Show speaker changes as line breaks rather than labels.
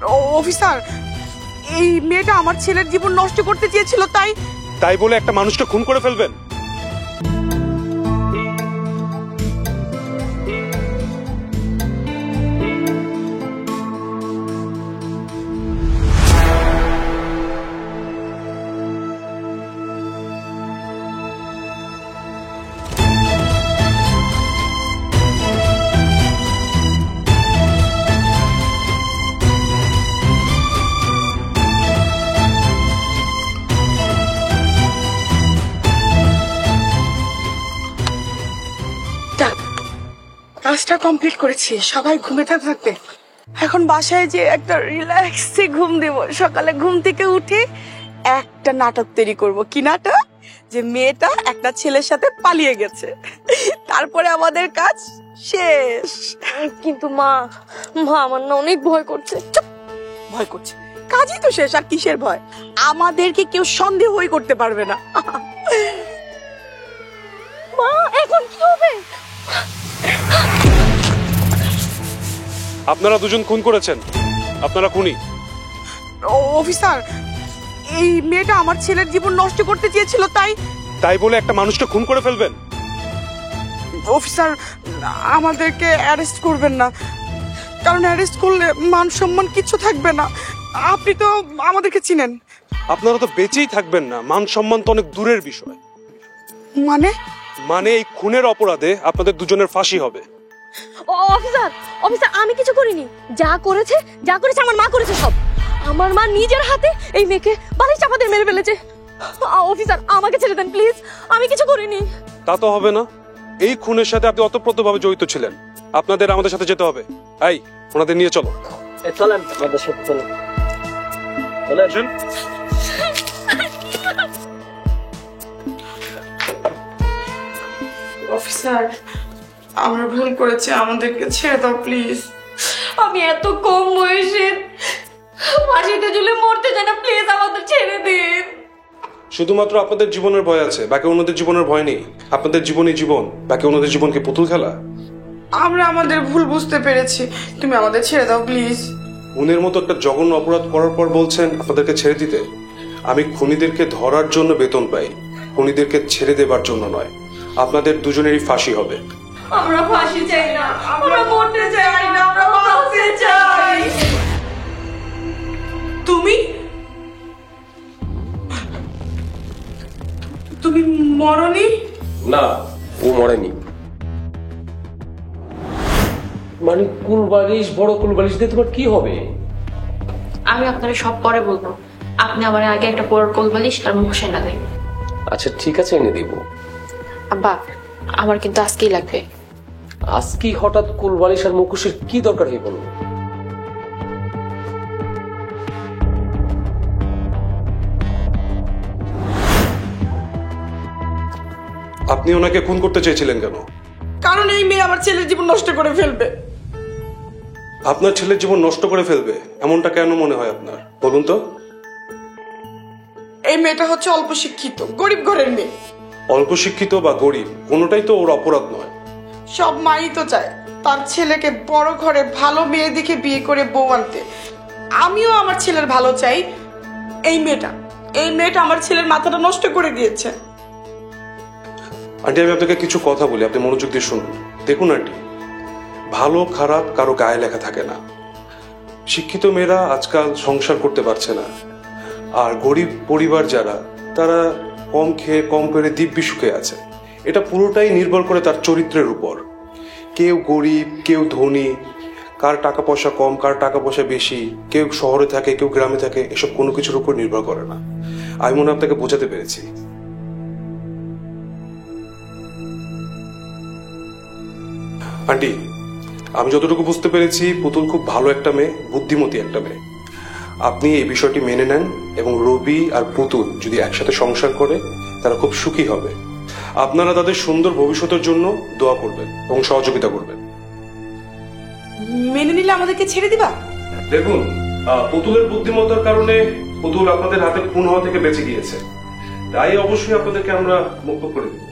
Officer, এই মেয়েটা আমার ছেলের জীবন নষ্ট করতে চেয়েছিল, তাই
বলে একটা মানুষকে খুন করে ফেলবেন?
কাজটা কমপ্লিট করেছি, সবাই ঘুমিয়ে থাকবে। এখন বাসায় যে একটা রিল্যাক্সে ঘুম দেব, সকালে ঘুম থেকে উঠে একটা নাটক তৈরি করব। কি নাটক? যে মেয়েটা একটা ছেলের সাথে পালিয়ে গেছে, তারপরে আমাদের কাজ শেষ।
কিন্তু মা আমার না অনেক ভয় করছে।
ভয় করছে? কাজই তো শেষ, আর কিসের ভয়? আমাদেরকে কেউ সন্দেহই করতে পারবে না।
মা এখন কি হবে?
আপনারা দুজন খুন করেছেন, আপনারা খুনি।
অফিসার, এই মেয়েটা আমার ছেলের জীবন নষ্ট করতে চেয়েছিল,
তাই বলে একটা মানুষকে খুন করে ফেলবেন?
অফিসার, আমাদেরকে অ্যারেস্ট করবেন না, কারণ অ্যারেস্ট করলে মান সম্মান কিছু থাকবে না। আপনি তো আমাদেরকে চিনেন।
আপনারা তো বেঁচেই থাকবেন না, মান সম্মান তো অনেক দূরের বিষয়।
মানে
এই খুনের অপরাধে আপনাদের দুজনের ফাঁসি হবে।
অফিসার আমি কিছু করিনি। যা করেছে আমার মা করেছে সব। আমার মা নিজের হাতে এই মেয়েকে বালিশ চাপা দিয়ে মেরে ফেলেছে। অফিসার, আমাকে ছেড়ে দেন প্লিজ, আমি কিছু করিনি।
তা তো হবে না, এই খুনের সাথে আপনি ওতপ্রোতভাবে জড়িত ছিলেন। আপনাদের আমাদের সাথে যেতে হবে। এই, ওনাদের নিয়ে চলো।
চলেন আমাদের সাথে, চলেন।
অফিসার, আমরা ভুল করেছি, আমাদেরকে ছেড়ে দাও প্লিজ।
আমি এত কম বয়সে ফাঁসিতে ঝুলে মরতে চাই না, প্লিজ আমাদের ছেড়ে দিন।
শুধুমাত্র আপনাদের জীবনের ভয় আছে, বাকি অন্যদের জীবনের ভয় নেই। আপনাদের জীবনই জীবন, বাকি অন্যদের জীবনকে পুতুল খেলা।
আমরা আমাদের ভুল বুঝতে পেরেছি, তুমি আমাদের ছেড়ে দাও প্লিজ।
খুনের মতো একটা জঘন্য অপরাধ করার পর বলছেন আপনাদেরকে ছেড়ে দিতে? আমি খুনিদেরকে ধরার জন্য বেতন পাই, খুনিদেরকে ছেড়ে দেবার জন্য নয়। আপনাদের দুজনেরই ফাঁসি হবে।
আমরা ফাঁসি চাই না, আমরা মরতে চাই না, আমরা বাঁচতে চাই।
তুমি মরনি?
না, ও মরেনি। মানে কুলবালিশ, বড় কুলবালিশ দিয়ে তোমার কি হবে?
আমি আপনারা সব পরে বলবো, আপনি আমার আগে একটা বড় কোলবালিশ আর মুখোশ এনে দেন।
আচ্ছা ঠিক আছে, এনে দিব।
আব্বা, আমার কিন্তু আজকেই লাগবে।
আজকে হঠাৎ কুলবালিশ আর মুখোশের কি দরকার হয়ে বলবো?
আপনি ওনাকে খুন করতে চেয়েছিলেন কেন?
কারণ এই মেয়ে আমার ছেলের জীবন নষ্ট করে ফেলবে।
আপনার ছেলের জীবন নষ্ট করে ফেলবে এমনটা কেন মনে হয় আপনার, বলুন তো?
এই মেয়েটা হচ্ছে অল্প শিক্ষিত, গরিব ঘরের মেয়ে।
অল্প শিক্ষিত বা গরিব কোনোটাই তো ওর অপরাধ নয়।
সব মাই তো চায় তার ছেলেকে বড় ঘরে ভালো মেয়ে দেখে বিয়ে করে বউ আনতে। আমিও আমার ছেলের ভালো চাই। এই মেয়েটা আমার ছেলের মাথাটা নষ্ট করে দিয়েছে।
আন্টি, আমি আপনাকে কিছু কথা বলি, আপনি মনোযোগ দিয়ে শুনুন। দেখুন আন্টি, ভালো খারাপ কারো গায়ে লেখা থাকে না। শিক্ষিত মেয়েরা আজকাল সংসার করতে পারছে না, আর গরিব পরিবার যারা, তারা কম খেয়ে কম করে দিব্যি সুখে আছে। এটা পুরোটাই নির্ভর করে তার চরিত্রের উপর। কেউ গরিব, কেউ ধনী, কার টাকা পয়সা কম, কার টাকা পয়সা বেশি, কেউ শহরে থাকে, কেউ গ্রামে থাকে, এসব কোনো কিছুর উপর নির্ভর করে না। আমি মনে হয় আপনাকে বোঝাতে পেরেছি। আন্টি, আমি যতটুকু বুঝতে পেরেছি, পুতুল খুব ভালো একটা মেয়ে, বুদ্ধিমতী একটা মেয়ে। আপনি এই বিষয়টি মেনে নেন এবং রবি আর পুতুল যদি একসাথে সংসার করে তারা খুব সুখী হবে। আপনারা তাদের সুন্দর ভবিষ্যতের জন্য দোয়া করবেন এবং সহযোগিতা করবেন।
মেনে নিলে আমাদেরকে ছেড়ে দিবা?
দেখুন, পুতুলের বুদ্ধিমত্তার কারণে পুতুল আপনাদের হাতে খুন হওয়া থেকে বেঁচে গিয়েছে, তাই অবশ্যই আপনাদেরকে আমরা মুক্ত করে দেব।